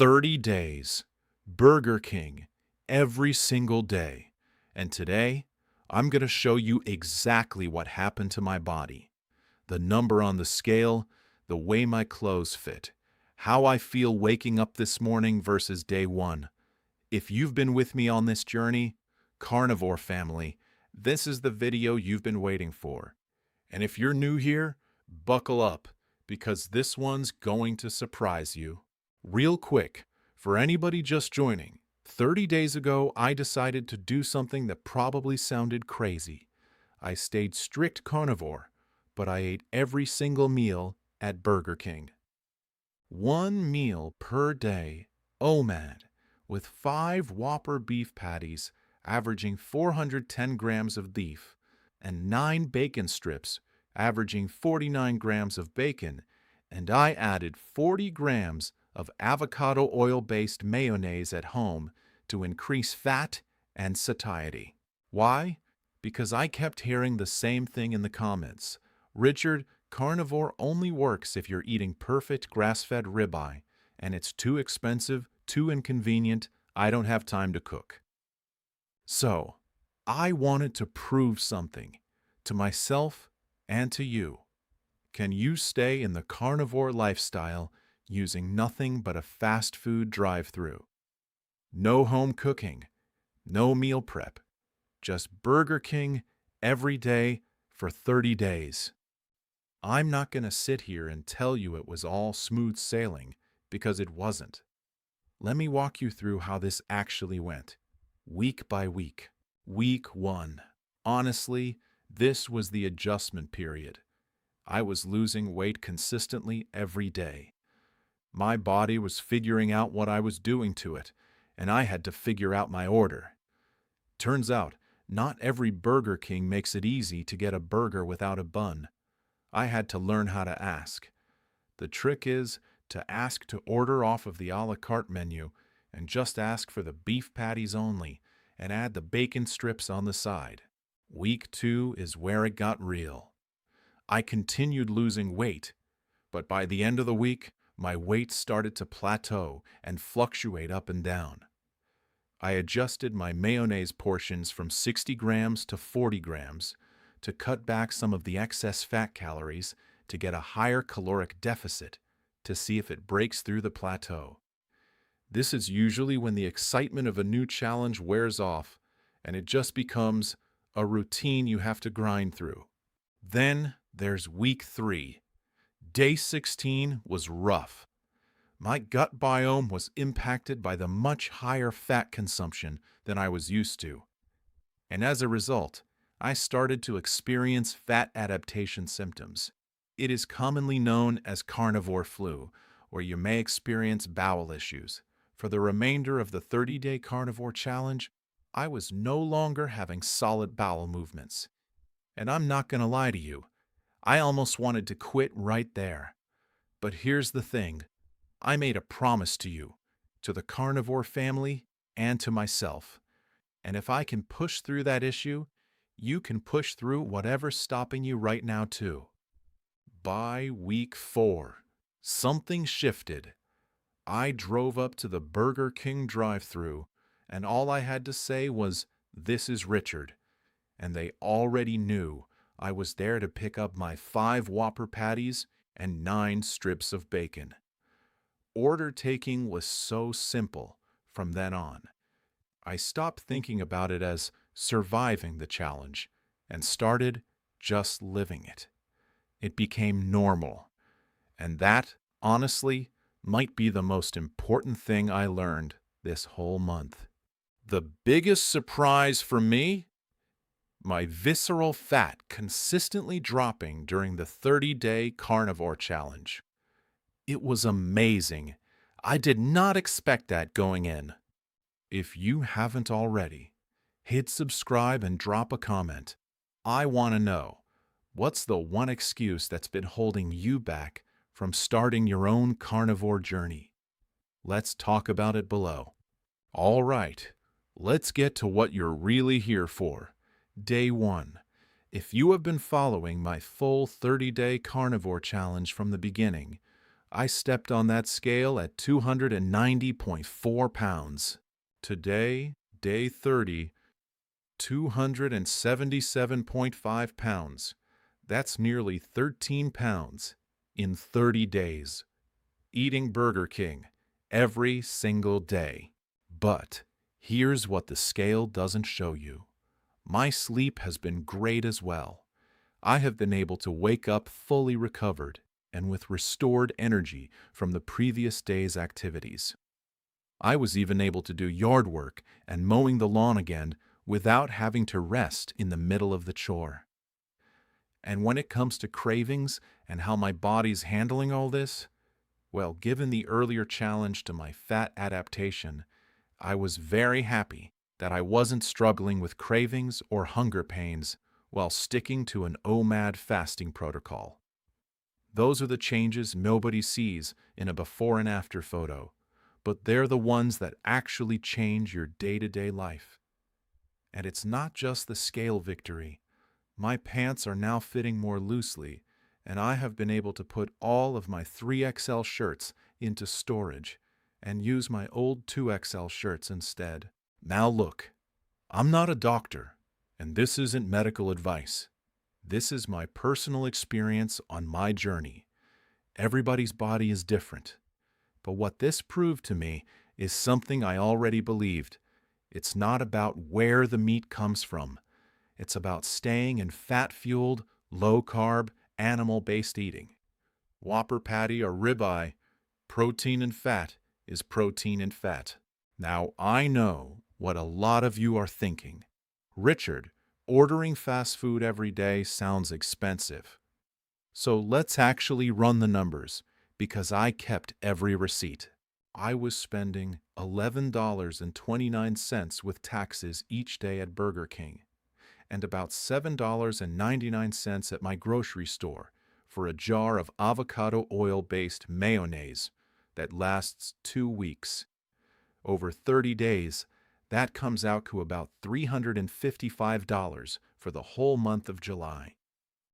30 days, Burger King, every single day. And today, I'm going to show you exactly what happened to my body. The number on the scale, the way my clothes fit, how I feel waking up this morning versus day one. If you've been with me on this journey, Carnivore family, this is the video you've been waiting for. And if you're new here, buckle up, because this one's going to surprise you. Real quick, for anybody just joining, 30 days ago I decided to do something that probably sounded crazy. I stayed strict carnivore, but I ate every single meal at Burger King. 1 meal per day, OMAD, with 5 Whopper beef patties averaging 410 grams of beef, and 9 bacon strips averaging 49 grams of bacon, and I added 40 grams of avocado oil-based mayonnaise at home to increase fat and satiety. Why? Because I kept hearing the same thing in the comments. Richard, carnivore only works if you're eating perfect grass-fed ribeye, and it's too expensive, too inconvenient, I don't have time to cook. So, I wanted to prove something to myself and to you. Can you stay in the carnivore lifestyle using nothing but a fast food drive-thru? No home cooking, no meal prep, just Burger King every day for 30 days. I'm not going to sit here and tell you it was all smooth sailing, because it wasn't. Let me walk you through how this actually went, week by week. Week 1. Honestly, this was the adjustment period. I was losing weight consistently every day. My body was figuring out what I was doing to it, and I had to figure out my order. Turns out, not every Burger King makes it easy to get a burger without a bun. I had to learn how to ask. The trick is to ask to order off of the a la carte menu and just ask for the beef patties only and add the bacon strips on the side. Week 2 is where it got real. I continued losing weight, but by the end of the week, my weight started to plateau and fluctuate up and down. I adjusted my mayonnaise portions from 60 grams to 40 grams to cut back some of the excess fat calories to get a higher caloric deficit to see if it breaks through the plateau. This is usually when the excitement of a new challenge wears off and it just becomes a routine you have to grind through. Then there's week 3. Day 16 was rough. My gut biome was impacted by the much higher fat consumption than I was used to. And as a result, I started to experience fat adaptation symptoms. It is commonly known as carnivore flu, or you may experience bowel issues. For the remainder of the 30-day carnivore challenge, I was no longer having solid bowel movements. And I'm not going to lie to you, I almost wanted to quit right there. But here's the thing. I made a promise to you, to the carnivore family, and to myself. And if I can push through that issue, you can push through whatever's stopping you right now too. By week 4, something shifted. I drove up to the Burger King drive-thru, and all I had to say was, "This is Richard." And they already knew I was there to pick up my 5 Whopper patties and 9 strips of bacon. Order taking was so simple from then on. I stopped thinking about it as surviving the challenge and started just living it. It became normal. And that, honestly, might be the most important thing I learned this whole month. The biggest surprise for me? My visceral fat consistently dropping during the 30-day carnivore challenge. It was amazing. I did not expect that going in. If you haven't already, hit subscribe and drop a comment. I want to know, what's the one excuse that's been holding you back from starting your own carnivore journey? Let's talk about it below. All right, let's get to what you're really here for. Day 1. If you have been following my full 30-day carnivore challenge from the beginning, I stepped on that scale at 290.4 pounds. Today, day 30, 277.5 pounds. That's nearly 13 pounds in 30 days. Eating Burger King every single day. But here's what the scale doesn't show you. My sleep has been great as well. I have been able to wake up fully recovered and with restored energy from the previous day's activities. I was even able to do yard work and mowing the lawn again without having to rest in the middle of the chore. And when it comes to cravings and how my body's handling all this, well, given the earlier challenge to my fat adaptation, I was very happy that I wasn't struggling with cravings or hunger pains while sticking to an OMAD fasting protocol. Those are the changes nobody sees in a before and after photo, but they're the ones that actually change your day-to-day life. And it's not just the scale victory. My pants are now fitting more loosely, and I have been able to put all of my 3XL shirts into storage and use my old 2XL shirts instead. Now look, I'm not a doctor, and this isn't medical advice. This is my personal experience on my journey. Everybody's body is different. But what this proved to me is something I already believed. It's not about where the meat comes from. It's about staying in fat-fueled, low-carb, animal-based eating. Whopper patty or ribeye, protein and fat is protein and fat. Now, I know what a lot of you are thinking. Richard, ordering fast food every day sounds expensive. So let's actually run the numbers, because I kept every receipt. I was spending $11.29 with taxes each day at Burger King, and about $7.99 at my grocery store for a jar of avocado oil-based mayonnaise that lasts 2 weeks. Over 30 days, that comes out to about $355 for the whole month of July.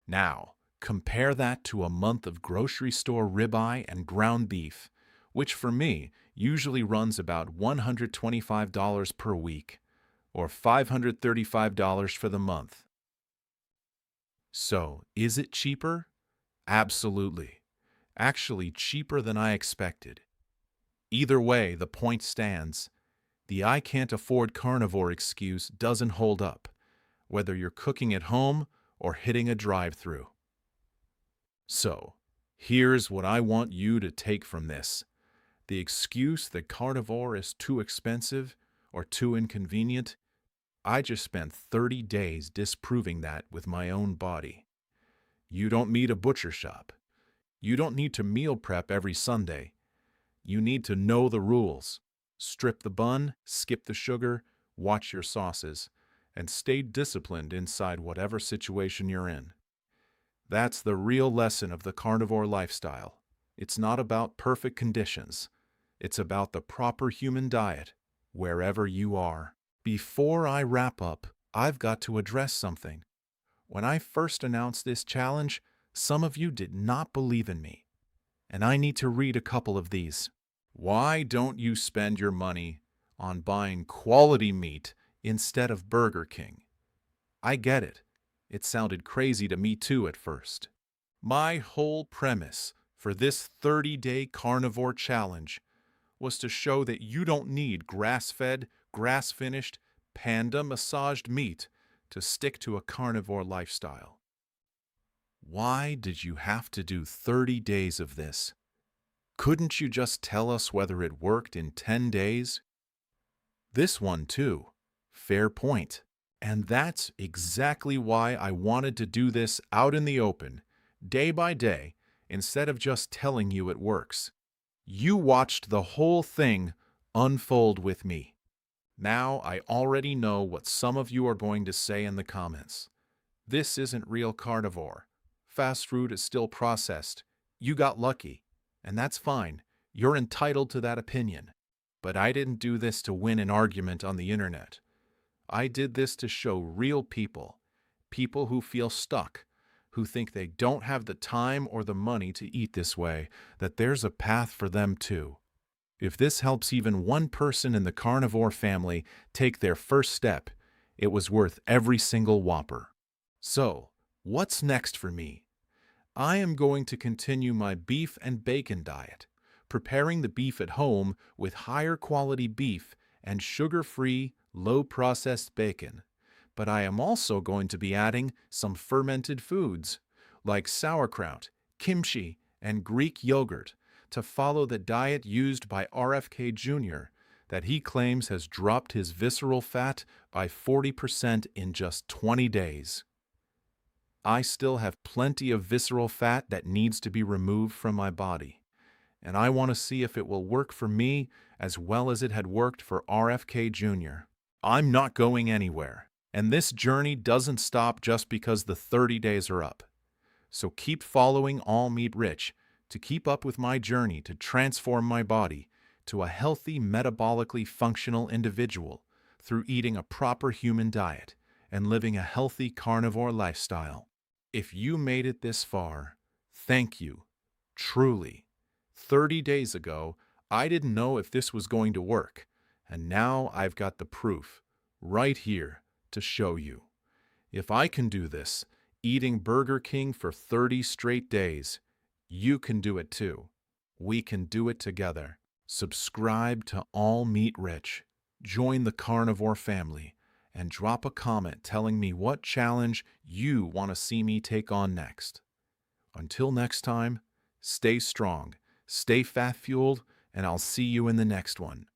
Now, compare that to a month of grocery store ribeye and ground beef, which for me usually runs about $125 per week, or $535 for the month. So, is it cheaper? Absolutely. Actually, cheaper than I expected. Either way, the point stands. The I can't afford carnivore excuse doesn't hold up, whether you're cooking at home or hitting a drive-thru. So, here's what I want you to take from this. The excuse that carnivore is too expensive or too inconvenient, I just spent 30 days disproving that with my own body. You don't need a butcher shop. You don't need to meal prep every Sunday. You need to know the rules. Strip the bun, skip the sugar, watch your sauces, and stay disciplined inside whatever situation you're in. That's the real lesson of the carnivore lifestyle. It's not about perfect conditions. It's about the proper human diet, wherever you are. Before I wrap up, I've got to address something. When I first announced this challenge, some of you did not believe in me, and I need to read a couple of these. Why don't you spend your money on buying quality meat instead of Burger King? I get it. It sounded crazy to me too at first. My whole premise for this 30-day carnivore challenge was to show that you don't need grass-fed, grass-finished, panda-massaged meat to stick to a carnivore lifestyle. Why did you have to do 30 days of this? Couldn't you just tell us whether it worked in 10 days? This one too. Fair point. And that's exactly why I wanted to do this out in the open, day by day, instead of just telling you it works. You watched the whole thing unfold with me. Now I already know what some of you are going to say in the comments. This isn't real carnivore. Fast food is still processed. You got lucky. And that's fine. You're entitled to that opinion. But I didn't do this to win an argument on the internet. I did this to show real people, people who feel stuck, who think they don't have the time or the money to eat this way, that there's a path for them too. If this helps even one person in the carnivore family take their first step, it was worth every single Whopper. So, what's next for me? I am going to continue my beef and bacon diet, preparing the beef at home with higher quality beef and sugar-free, low-processed bacon. But I am also going to be adding some fermented foods, like sauerkraut, kimchi, and Greek yogurt, to follow the diet used by RFK Jr. that he claims has dropped his visceral fat by 40% in just 20 days. I still have plenty of visceral fat that needs to be removed from my body, and I want to see if it will work for me as well as it had worked for RFK Jr. I'm not going anywhere, and this journey doesn't stop just because the 30 days are up. So keep following All Meat Rich to keep up with my journey to transform my body to a healthy, metabolically functional individual through eating a proper human diet and living a healthy carnivore lifestyle. If you made it this far, thank you. Truly. 30 days ago, I didn't know if this was going to work, and now I've got the proof right here to show you. If I can do this, eating Burger King for 30 straight days, you can do it too. We can do it together. Subscribe to All Meat Rich, join the carnivore family, and drop a comment telling me what challenge you want to see me take on next. Until next time, stay strong, stay fat-fueled, and I'll see you in the next one.